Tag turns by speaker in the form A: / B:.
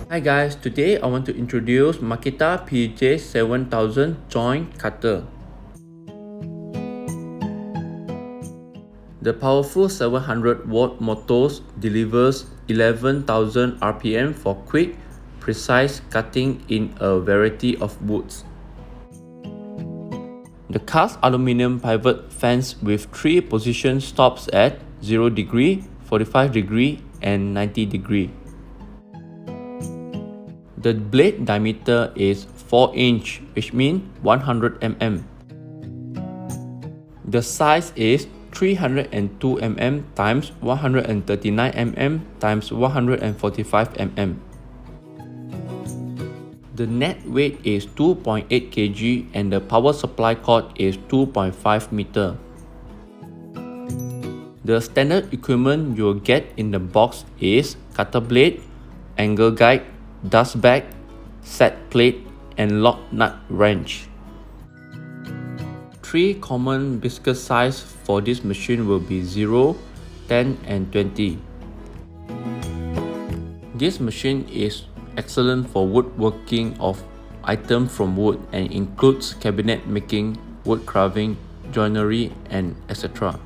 A: Hi guys, today I want to introduce Makita PJ7000 joint cutter. The powerful 700 watt motors delivers 11,000 RPM for quick, precise cutting in a variety of woods. The cast aluminium pivot fence with 3 position stops at 0 degree, 45 degree and 90 degree. The blade diameter is 4 inch, which means 100 mm. The size is 302 mm times 139 mm times 145 mm. The net weight is 2.8 kg and the power supply cord is 2.5 meter. The standard equipment you'll get in the box is cutter blade, angle guide, dust bag, set plate and lock nut wrench. 3 common biscuit size for this machine will be 0, 10 and 20. This machine is excellent for woodworking of items from wood and includes cabinet making, wood carving, joinery and etc.